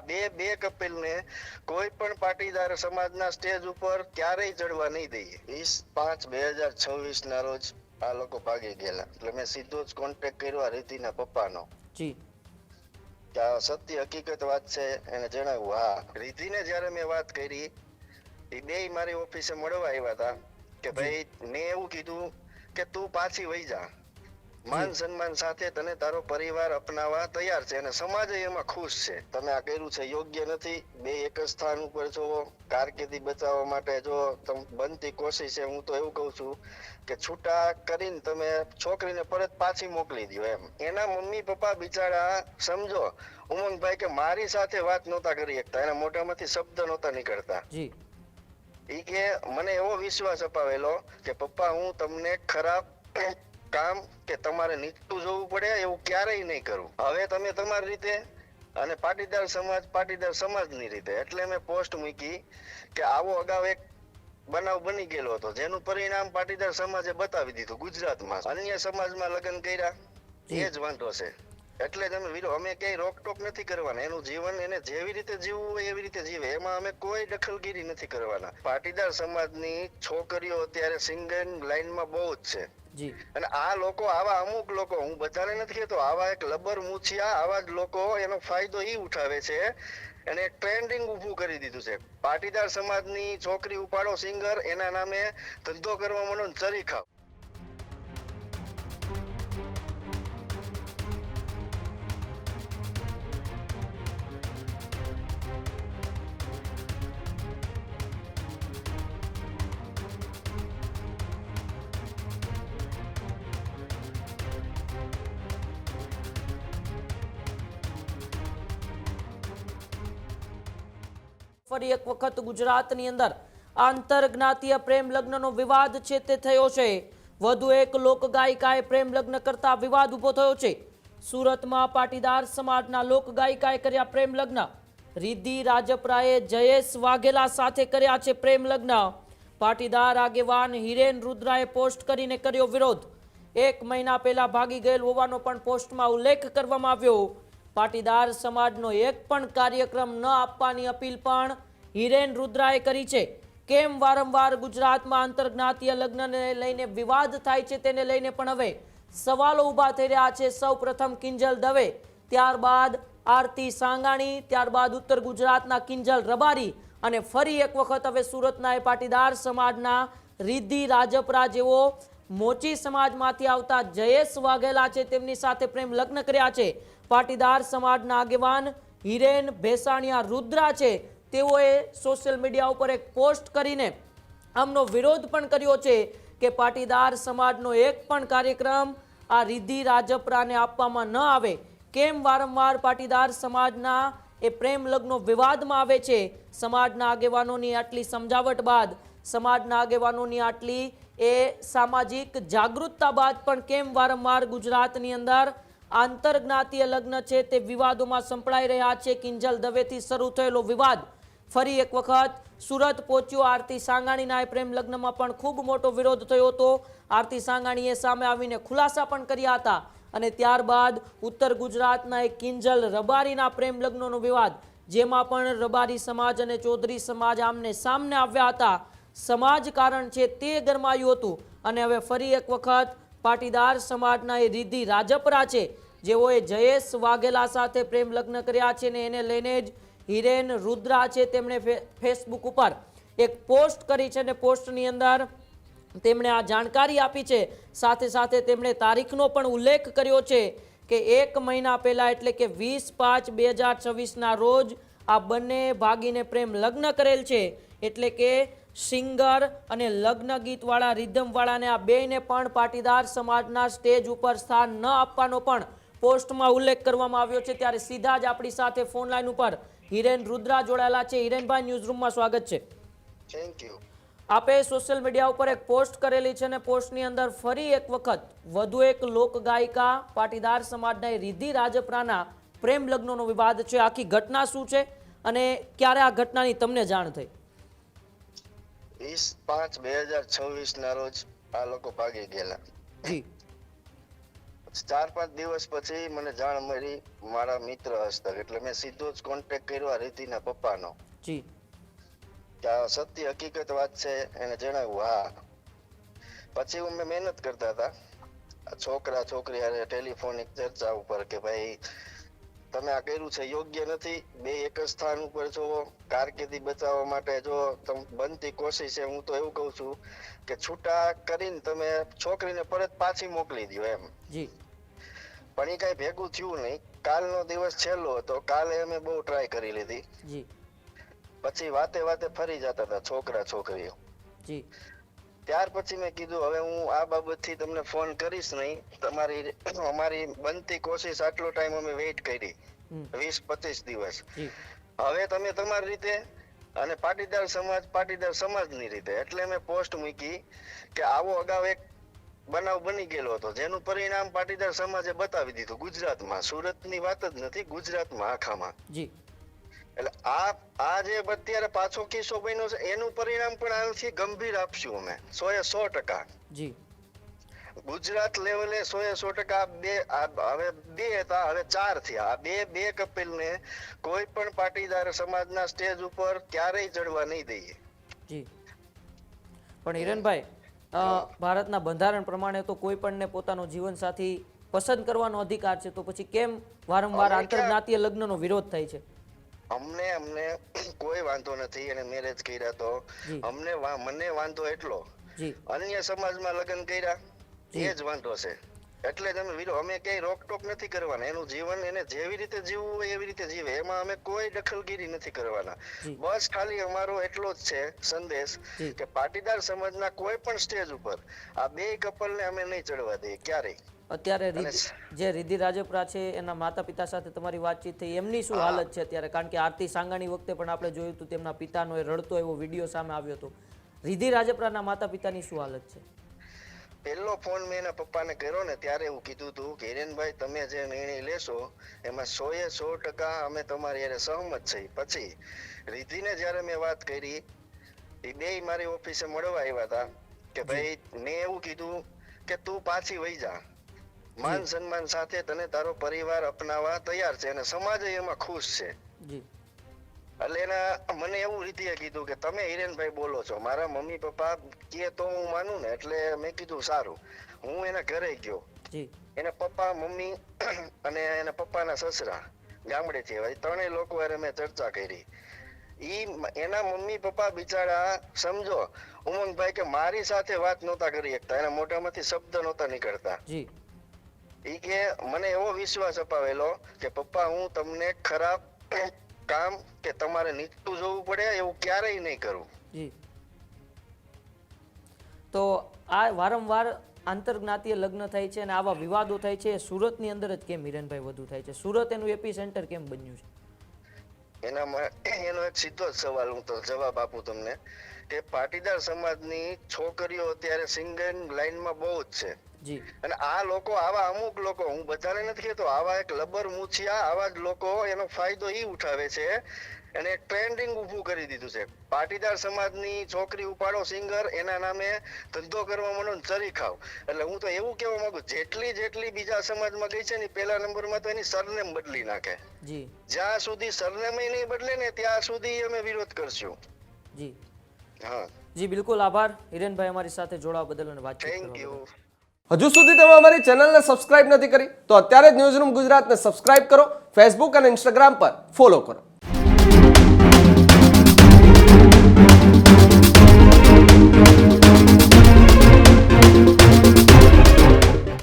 બે બે કપિલ ને કોઈ પણ પાટીદાર સમાજના સ્ટેજ ઉપર ક્યારેય ચડવા નહીં દઈએ. 20/5/2026 ના રોજ આ લોકો ભાગી ગયેલા. એટલે મેં સીધો જ કોન્ટેક્ટ કર્યો રીતિના પપ્પાનો. જી કે આ સત્ય હકીકત વાત છે એને જણાવ્યું. હા, રીતિને જયારે મેં વાત કરી એ બે મારી ઓફિસે મળવા આવ્યા હતા કે ભાઈ મેં એવું કીધું કે તું પાછી વહી જા, માન સન્માન સાથે તને તારો પરિવાર અપનાવવા તૈયાર છે અને સમાજ એમાં ખુશ છે. તમે આ કર્યું છે યોગ્ય નથી. બે એક જ સ્થાન ઉપર છો. કારકિર્દી બચાવવા માટે જો બનતી કોશિશ છે. હું તો એવું કઉ છું કે છૂટા કરીને તમે છોકરીને પરત પાછી મોકલી દો એમ. એના મમ્મી પપ્પા બિચારા સમજો ઉમંગભાઈ કે મારી સાથે વાત નહોતા કરી શકતા, એના મોઢામાંથી શબ્દ નહોતા નીકળતા. જી ઈ કે મને એવો વિશ્વાસ અપાવેલો કે પપ્પા હું તમને ખરાબ કામ કે તમારે નીચું જોવું પડે એવું ક્યારેય નહીં કરું. હવે તમે તમારી રીતે અને પાટીદાર સમાજની રીતે. એટલે મેં પોસ્ટ મૂકી કે આવો અગાઉ એક બનાવ બની ગયેલો હતો જેનું પરિણામ પાટીદાર સમાજે બતાવી દીધું ગુજરાતમાં. અન્ય સમાજમાં લગ્ન કર્યા એ જ વાંધો છે. એટલે જ અમે કઈ રોકટોક નથી કરવાના. એનું જીવન એને જેવી રીતે જીવવું હોય એવી રીતે જીવે, એમાં અમે કોઈ દખલગીરી નથી કરવાના. પાટીદાર સમાજની છોકરીઓ અત્યારે સિંગલ લાઈનમાં બહુ જ છે. જી અને આ લોકો આવા અમુક લોકો, હું બધાને નથી કહેતો, આવા એક લબર મૂછિયા આવા જ લોકો એનો ફાયદો ઈ ઉઠાવે છે અને ટ્રેન્ડિંગ ઊભું કરી દીધું છે. પાટીદાર સમાજની છોકરી ઉપાડો સિંગર, એના નામે ધંધો કરવા માંડો ને ચરી ખાવ. ફરી એક વખત ગુજરાતની અંદર આંતરજ્ઞાતીય પ્રેમ લગ્નનો વિવાદ છે તે થયો છે. વધુ એક લોકગાયિકાએ પ્રેમ લગ્ન કરતા વિવાદ ઉભો થયો છે. સુરતમાં પાટીદાર સમાજના લોકગાયિકાએ કર્યા પ્રેમ લગ્ન. રિદ્ધિ રાજપરાએ જયેશ વાઘેલા સાથે કર્યા છે પ્રેમ લગ્ન. પાટીદાર આગેવાન હિરેન રુદ્રાએ પોસ્ટ કરીને કર્યો વિરોધ. 1 મહિના પહેલા ભાગી ગયેલ હોવાનો પણ પોસ્ટમાં ઉલ્લેખ કરવામાં આવ્યો. પાટીદાર સમાજનો એક પણ કાર્યક્રમ ન આપવાની અપીલ પણ હિરેન રુદ્રાએ કરી છે. કેમ વારંવાર ગુજરાતમાં આંતરજ્ઞાતીય લગ્નને લઈને વિવાદ થાય છે તેને લઈને પણ હવે સવાલો ઊભા થઈ રહ્યા છે. સૌ પ્રથમ કિંજલ દવે, ત્યારબાદ આરતી સાંગાણી, ત્યારબાદ ઉત્તર ગુજરાતના કિંજલ રબારી અને ફરી એક વખત હવે સુરતના પાટીદાર સમાજના રિદ્ધિ રાજપરા જેવો મોચી સમાજમાંથી આવતા જયેશ વાઘેલા છે તેમની સાથે પ્રેમ લગ્ન કર્યા છે. પાટીદાર સમાજના આગેવાન હિરેન ભેસાણિયા રુદ્રા છે તેઓએ સોશિયલ મીડિયા ઉપર એક પોસ્ટ કરીને આમનો વિરોધ પણ કર્યો છે કે પાટીદાર સમાજનો એક પણ કાર્યક્રમ આ રિદ્ધિ રાજપરાને આપવામાં ન આવે. કેમ વારંવાર પાટીદાર સમાજના એ પ્રેમ લગ્નો વિવાદમાં આવે છે? સમાજના આગેવાનોની આટલી સમજાવટ બાદ, સમાજના આગેવાનોની આટલી સામાજિક જાગૃતતા બાદ પણ કેમ વારંવાર ગુજરાતની અંદર આંતરજ્ઞાતીય લગ્ન છે તે વિવાદોમાં સંપડાઈ રહ્યા છે? કિંજલ દવેથી શરૂ થયેલો વિવાદ ફરી એક વખત સુરત પહોંચ્યો. આરતી સાંગાણીના પ્રેમ લગ્નમાં પણ ખૂબ મોટો વિરોધ થયો હતો. આરતી સાંગાણીએ સામે આવીને ખુલાસા પણ કર્યા હતા અને ત્યારબાદ ઉત્તર ગુજરાતના એક કિંજલ રબારીના પ્રેમ લગ્નનો વિવાદ, જેમાં પણ રબારી સમાજ અને ચૌધરી સમાજ આમને સામને આવ્યા હતા. સમાજ કારણ છે તે ગરમાયું હતું અને હવે ફરી એક વખત પાટીદાર સમાજના એ રિદ્ધિ રાજપરા છે જેઓએ જયેશ વાઘેલા સાથે પ્રેમ લગ્ન કર્યા છે ને એને લઈને જ હિરેન રુદ્રા છે તેમણે ફેસબુક ઉપર એક પોસ્ટ કરી છે અને પોસ્ટની અંદર તેમણે આ જાણકારી આપી છે. સાથે સાથે તેમણે તારીખનો પણ ઉલ્લેખ કર્યો છે કે 1 મહિના પહેલા એટલે કે 20/5/2026 રોજ આ બંને ભાગીને પ્રેમ લગ્ન કરેલ છે. એટલે કે સિંગર અને લગ્ન ગીતવાળા રિધમવાળાને આ બેને પણ પાટીદાર સમાજના સ્ટેજ ઉપર સ્થાન ન આપવાનો પણ પોસ્ટમાં ઉલ્લેખ કરવામાં આવ્યો છે. ત્યારે સીધા જ આપણી સાથે ફોન લાઈન ઉપર હિરેન રુદ્રા જોડાયેલા છે. હિરેનભાઈ, ન્યૂઝરૂમમાં સ્વાગત છે. Thank you. આપે સોશિયલ મીડિયા ઉપર એક પોસ્ટ કરેલી છે અને પોસ્ટની અંદર ફરી એક વખત વધુ એક લોકગાયિકા પાટીદાર સમાજના રિદ્ધિ રાજપરાના પ્રેમ લગ્નનો વિવાદ છે. આખી ઘટના શું છે અને ક્યારે આ ઘટનાની તમને જાણ થઈ? 20/5/2026 ના રોજ આ લોકો ભાગી ગયેલા. જી 4-5 દિવસ પછી મને જાણ મળી મારા મિત્ર હસ્તક, એટલે મેં સીધો જ કોન્ટેક્ટ કર્યો આ રીતિના પપ્પાનો જી કે આ સત્ય હકીકત વાત છે. એને જણાવ્યું હા. પછી અમે મહેનત કરતા હતા છોકરા છોકરી હારે ટેલિફોનિક ચર્ચા ઉપર કે ભાઈ તમે આ કર્યું છે યોગ્ય નથી, બે એક જ સ્થાન ઉપર છો, કારકિર્દી બચાવવા માટે જો બનતી કોશિશ છે, હું તો એવું કઉ છું કે છૂટા કરીને તમે છોકરીને પરત પાછી મોકલી દો એમ. જી પણ એ કઈ ભેગું થયું નહીં. કાલનો દિવસ છેલ્લો હતો, કાલે અમે બહુ ટ્રાય કરી લીધી. જી પછી વાતે વાતે ફરી જતા હતા છોકરા છોકરીઓ. જી ત્યાર પછી મેં કીધું હવે હું આ બાબતથી તમને ફોન કરીશ નહીં, તમારી અમારી બનતી કોશિશ આટલો ટાઈમ અમે વેઇટ કરી 20-25 દિવસ. જી હવે તમે તમારી રીતે અને પાટીદાર સમાજની રીતે. એટલે મેં પોસ્ટ મૂકી કે આવો અગાઉ એક બનાવ બની ગયેલો હતો જેનું પરિણામ પાટીદાર સમાજે બતાવી દીધું ગુજરાતમાં. સુરતની વાત જ નથી, ગુજરાતમાં આખામાં. જી એટલે આ જે અત્યારે પાછો કિસ્સો બન્યો છે એનું પરિણામ પણ આનાથી ગંભીર આપશું અમે 100%. જી ગુજરાત લેવલે 100%. હવે 2 હતા, હવે 4 થયા. આ બે કપિલને કોઈ પણ પાટીદાર સમાજના સ્ટેજ ઉપર ક્યારેય ચડવા નહીં દઈએ. જી પણ હિરેનભાઈ, ભારતના બંધારણ પ્રમાણે તો કોઈ પણને પોતાનો જીવનસાથી પસંદ કરવાનો અધિકાર છે, તો પછી કેમ વારંવાર આંતરજ્ઞાતીય લગ્નનો વિરોધ થાય છે? અમને કોઈ વાંધો નથી એને મેરેજ કર્યા તો. મને વાંધો એટલો અન્ય સમાજમાં લગ્ન કર્યા એ જ વાંધો છે. એટલે જ અમે કઈ રોકટોક નથી કરવાના. એનું જીવન એને જેવી રીતે જીવવું હોય એવી રીતે જીવે, એમાં અમે કોઈ દખલગીરી નથી કરવાના. બસ ખાલી અમારો એટલો જ છે સંદેશ કે પાટીદાર સમાજના કોઈ પણ સ્ટેજ ઉપર આ બે કપલને અમે નહીં ચડવા દઈએ ક્યારેય. અત્યારે જે રિધિ રાજપરા છે એના માતા પિતા સાથે તમારી વાતચીત થઈ, એમની શું હાલત છે અત્યારે? કારણ કે આરતી સાંગાણી વખતે પણ આપણે જોયું હતું તેમના પિતાનો એ રડતો એવો વિડીયો સામે આવ્યો હતો. રિધિ રાજપરાના માતા પિતાની શું હાલત છે? પહેલો ફોન મેં એના પપ્પાને કર્યો ને ત્યારે એવું કીધું હતું કે હિરેનભાઈ તમે જે નિર્ણય લેશો એમાં 100% અમે તમારી હારે સહમત છીએ. પછી રિધિને જયારે મેં વાત કરી એ બે મારી ઓફિસે મળવા આવ્યા હતા કે ભાઈ મેં એવું કીધું કે તું પાછી વહી જા, માન સન્માન સાથે તને તારો પરિવાર અપનાવવા તૈયાર છે અને સમાજ એમાં ખુશ છે. એટલે એના મને એવું રીતિએ કીધું કે તમે હિરેનભાઈ બોલો છો, મારા મમ્મી પપ્પા કે તો હું માનું ને. એટલે મેં કીધું સારું. હું એના ઘરે ગયો. એના પપ્પા મમ્મી અને એના પપ્પાના સસરા ગામડેથી આવ્યા, ત્રણેય લોકો હારે મેં ચર્ચા કરી. એના મમ્મી પપ્પા બિચારા સમજો ઉમંગભાઈ કે મારી સાથે વાત નહોતા કરી શકતા, એના મોઢામાંથી શબ્દ નહોતા નીકળતા. ઈ કે મને એવો વિશ્વાસ અપાવેલો કે પપ્પા હું તમને ખરાબ કામ કે તમારે નીચું જોવું પડે એવું ક્યારેય નહીં કરું. તો આ વારંવાર આંતરજ્ઞાતીય લગ્ન થાય છે અને આવા વિવાદો થાય છે, સુરતની અંદર જ કેમ હિરેનભાઈ વધુ થાય છે? સુરત એનું એપી સેન્ટર કેમ બન્યું છે? એનો એક સીધો જ સવાલ હું તો જવાબ આપું તમને કે પાટીદાર સમાજની છોકરીઓ અત્યારે સિંગલ લાઈનમાં બહુ જ છે. અને આ લોકો આવા અમુક લોકો, હું બધાને નથી કહેતો, આવા એક લબર મૂછિયા આવા જ લોકો એનો ફાયદો ઈ ઉઠાવે છે અને એક ટ્રેન્ડિંગ ઊભું કરી દીધું છે. પાટીદાર સમાજની છોકરી ઉપાડો સિંગર, એના નામે ધંધો કરવા માંડો ને ચરી ખાવ. એટલે હું તો એવું કહેવા માંગુ જેટલી બીજા સમાજમાં ગઈ છે ને પહેલા નંબરમાં તો એની સરનેમ બદલી નાખે. જ્યાં સુધી સરનેમ નહીં બદલે ને ત્યાં સુધી અમે વિરોધ કરશું. હા જી બિલકુલ, આભાર હિરેનભાઈ અમારી સાથે જોડાવા બદલ અને વાતચીત કરવા બદલ. Thank you. હજુ સુધી તમે અમારી ચેનલને સબસ્ક્રાઇબ નથી કરી તો અત્યારે જ ન્યૂઝરૂમ ગુજરાતને સબસ્ક્રાઇબ કરો, ફેસબુક અને ઇન્સ્ટાગ્રામ પર ફોલો કરો.